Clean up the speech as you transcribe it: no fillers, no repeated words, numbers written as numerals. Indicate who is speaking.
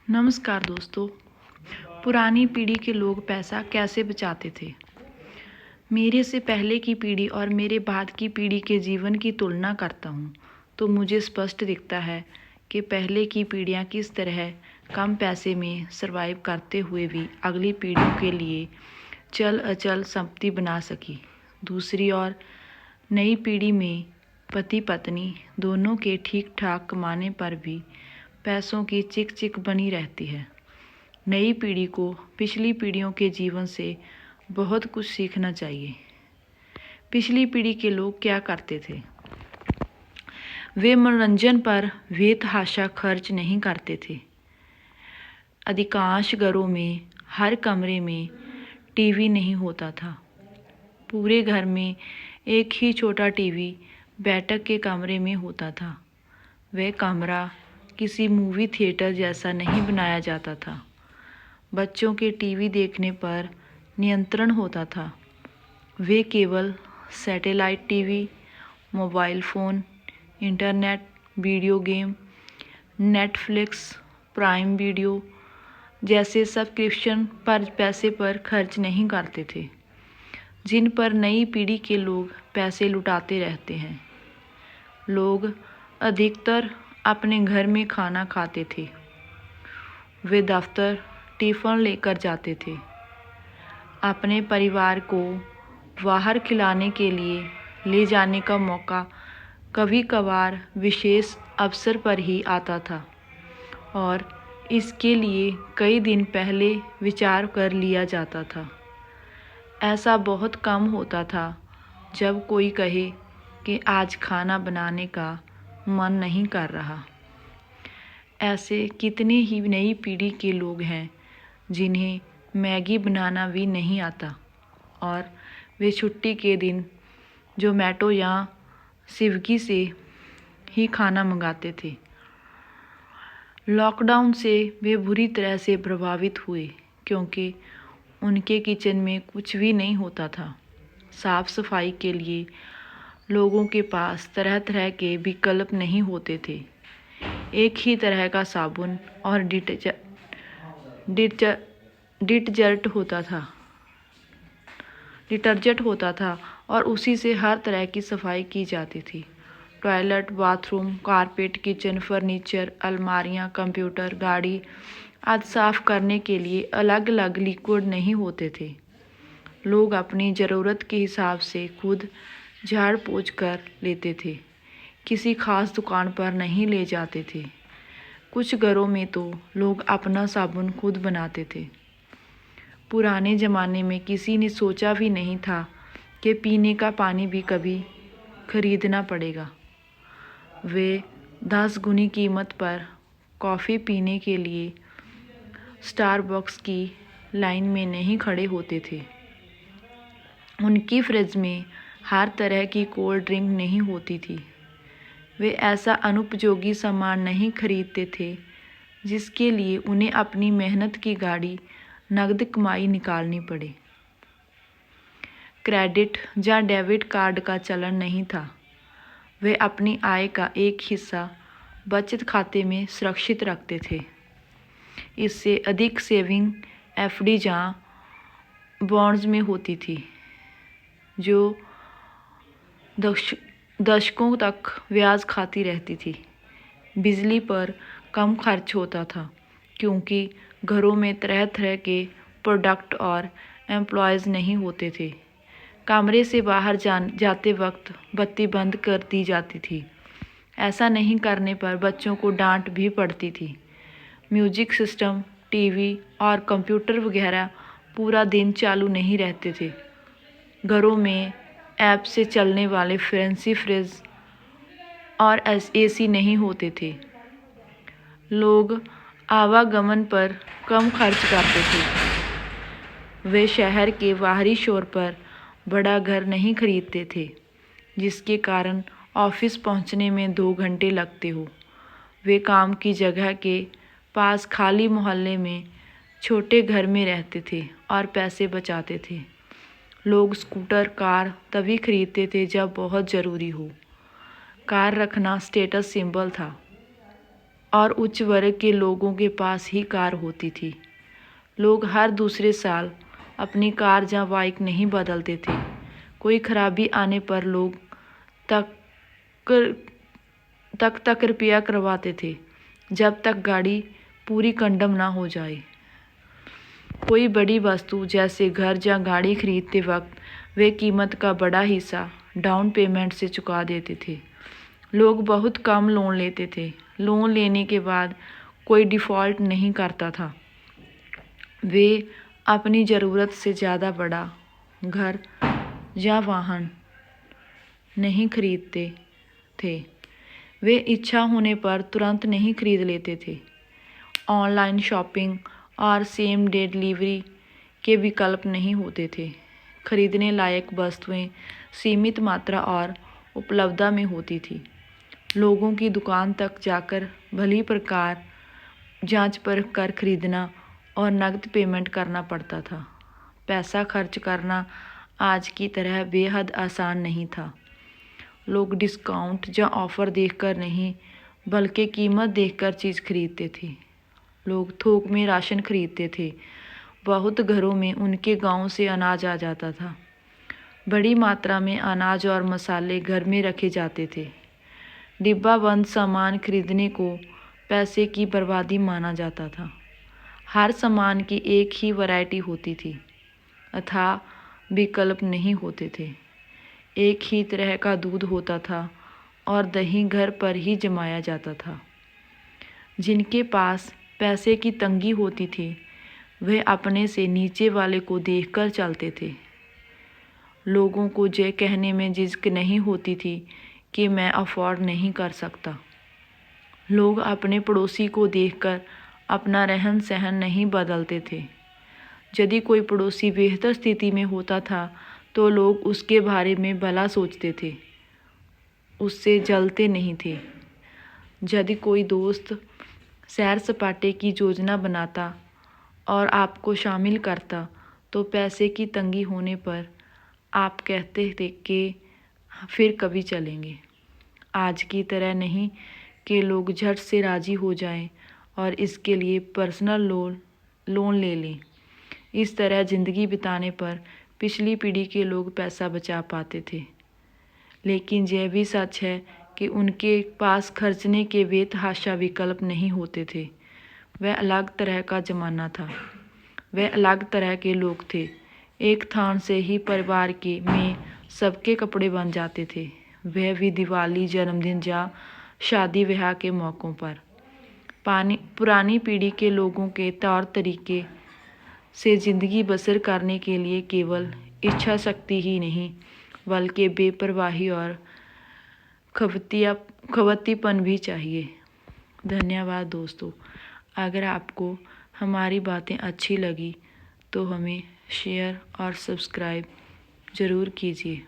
Speaker 1: नमस्कार दोस्तों। पुरानी पीढ़ी के लोग पैसा कैसे बचाते थे? मेरे से पहले की पीढ़ी और मेरे बाद की पीढ़ी के जीवन की तुलना करता हूँ तो मुझे स्पष्ट दिखता है कि पहले की पीढ़ियाँ किस तरह कम पैसे में सरवाइव करते हुए भी अगली पीढ़ियों के लिए चल अचल संपत्ति बना सकी। दूसरी ओर नई पीढ़ी में पति पत्नी दोनों के ठीक ठाक कमाने पर भी पैसों की चिक चिक बनी रहती है। नई पीढ़ी को पिछली पीढ़ियों के जीवन से बहुत कुछ सीखना चाहिए। पिछली पीढ़ी के लोग क्या करते थे? वे मनोरंजन पर बेतहाशा खर्च नहीं करते थे। अधिकांश घरों में हर कमरे में टीवी नहीं होता था। पूरे घर में एक ही छोटा टीवी बैठक के कमरे में होता था। वह कमरा किसी मूवी थिएटर जैसा नहीं बनाया जाता था। बच्चों के टीवी देखने पर नियंत्रण होता था। वे केवल satellite TV, mobile phone, internet, video game, Netflix, prime video जैसे सब्सक्रिप्शन पर पैसे पर खर्च नहीं करते थे, जिन पर नई पीढ़ी के लोग पैसे लुटाते रहते हैं। लोग अधिकतर अपने घर में खाना खाते थे। वे दफ्तर टिफ़िन लेकर जाते थे। अपने परिवार को बाहर खिलाने के लिए ले जाने का मौका कभी कभार विशेष अवसर पर ही आता था और इसके लिए कई दिन पहले विचार कर लिया जाता था। ऐसा बहुत कम होता था जब कोई कहे कि आज खाना बनाने का मन नहीं कर रहा। ऐसे कितने ही नई पीढ़ी के लोग हैं जिन्हें मैगी बनाना भी नहीं आता और वे छुट्टी के दिन जोमैटो या स्विगी से ही खाना मंगाते थे। लॉकडाउन से वे बुरी तरह से प्रभावित हुए क्योंकि उनके किचन में कुछ भी नहीं होता था। साफ़ सफाई के लिए लोगों के पास तरह तरह के विकल्प नहीं होते थे। एक ही तरह का साबुन और डिटर्जेंट होता था और उसी से हर तरह की सफाई की जाती थी। Toilet, bathroom, carpet, kitchen, furniture, अलमारियाँ, कंप्यूटर, गाड़ी आदि साफ करने के लिए अलग अलग लिक्विड नहीं होते थे। लोग अपनी ज़रूरत के हिसाब से खुद झाड़ पोंछ कर लेते थे, किसी खास दुकान पर नहीं ले जाते थे। कुछ घरों में तो लोग अपना साबुन खुद बनाते थे। पुराने ज़माने में किसी ने सोचा भी नहीं था कि पीने का पानी भी कभी खरीदना पड़ेगा। वे 10 गुनी कीमत पर कॉफ़ी पीने के लिए स्टारबक्स की लाइन में नहीं खड़े होते थे। उनकी फ्रिज में हर तरह की कोल्ड ड्रिंक नहीं होती थी। वे ऐसा अनुपयोगी सामान नहीं खरीदते थे जिसके लिए उन्हें अपनी मेहनत की गाड़ी नकद कमाई निकालनी पड़े। क्रेडिट या डेबिट कार्ड का चलन नहीं था। वे अपनी आय का एक हिस्सा बचत खाते में सुरक्षित रखते थे। इससे अधिक सेविंग एफडी या बॉन्ड्स में होती थी जो दशकों तक ब्याज खाती रहती थी। बिजली पर कम खर्च होता था क्योंकि घरों में तरह तरह के प्रोडक्ट और एम्प्लॉयज़ नहीं होते थे। कमरे से बाहर जाते वक्त बत्ती बंद कर दी जाती थी। ऐसा नहीं करने पर बच्चों को डांट भी पड़ती थी। म्यूजिक सिस्टम, टीवी और कंप्यूटर वगैरह पूरा दिन चालू नहीं रहते थे। घरों में ऐप से चलने वाले फैंसी फ्रिज और एसी नहीं होते थे। लोग आवागमन पर कम खर्च करते थे। वे शहर के बाहरी शोर पर बड़ा घर नहीं खरीदते थे जिसके कारण ऑफिस पहुंचने में 2 घंटे लगते हो। वे काम की जगह के पास खाली मोहल्ले में छोटे घर में रहते थे और पैसे बचाते थे। लोग स्कूटर, कार तभी खरीदते थे जब बहुत ज़रूरी हो। कार रखना स्टेटस सिंबल था और उच्च वर्ग के लोगों के पास ही कार होती थी। लोग हर दूसरे साल अपनी कार या बाइक नहीं बदलते थे। कोई खराबी आने पर लोग तक रिपेयर करवाते थे जब तक गाड़ी पूरी कंडम ना हो जाए। कोई बड़ी वस्तु जैसे घर या गाड़ी खरीदते वक्त वे कीमत का बड़ा हिस्सा डाउन पेमेंट से चुका देते थे। लोग बहुत कम लोन लेते थे। लोन लेने के बाद कोई डिफ़ॉल्ट नहीं करता था। वे अपनी ज़रूरत से ज़्यादा बड़ा घर या वाहन नहीं खरीदते थे। वे इच्छा होने पर तुरंत नहीं खरीद लेते थे। ऑनलाइन शॉपिंग और सेम डे डिलीवरी के विकल्प नहीं होते थे। खरीदने लायक वस्तुएं सीमित मात्रा और उपलब्धता में होती थी। लोगों की दुकान तक जाकर भली प्रकार जांच परख कर खरीदना और नकद पेमेंट करना पड़ता था। पैसा खर्च करना आज की तरह बेहद आसान नहीं था। लोग डिस्काउंट या ऑफ़र देखकर नहीं बल्कि कीमत देखकर चीज़ खरीदते थे। लोग थोक में राशन खरीदते थे। बहुत घरों में उनके गांव से अनाज आ जाता था। बड़ी मात्रा में अनाज और मसाले घर में रखे जाते थे। डिब्बाबंद सामान खरीदने को पैसे की बर्बादी माना जाता था। हर सामान की एक ही वैरायटी होती थी, अथाह विकल्प नहीं होते थे। एक ही तरह का दूध होता था और दही घर पर ही जमाया जाता था। जिनके पास पैसे की तंगी होती थी वे अपने से नीचे वाले को देखकर चलते थे। लोगों को ये कहने में झिझक नहीं होती थी कि मैं अफोर्ड नहीं कर सकता। लोग अपने पड़ोसी को देखकर अपना रहन सहन नहीं बदलते थे। यदि कोई पड़ोसी बेहतर स्थिति में होता था तो लोग उसके बारे में भला सोचते थे, उससे जलते नहीं थे। यदि कोई दोस्त सैर सपाटे की योजना बनाता और आपको शामिल करता तो पैसे की तंगी होने पर आप कहते थे कि फिर कभी चलेंगे। आज की तरह नहीं कि लोग झट से राज़ी हो जाएं और इसके लिए पर्सनल लोन ले लें। इस तरह ज़िंदगी बिताने पर पिछली पीढ़ी के लोग पैसा बचा पाते थे। लेकिन यह भी सच है कि उनके पास खर्चने के बेतहाशा विकल्प नहीं होते थे। वह अलग तरह का ज़माना था। वह अलग तरह के लोग थे। एक थान से ही परिवार के में सबके कपड़े बन जाते थे, वह भी दिवाली, जन्मदिन या शादी ब्याह के मौक़ों पर। पुरानी पीढ़ी के लोगों के तौर तरीके से ज़िंदगी बसर करने के लिए केवल इच्छा शक्ति ही नहीं बल्कि बेपरवाही और खवत्तीपन भी चाहिए। धन्यवाद दोस्तों। अगर आपको हमारी बातें अच्छी लगी तो हमें शेयर और सब्सक्राइब ज़रूर कीजिए।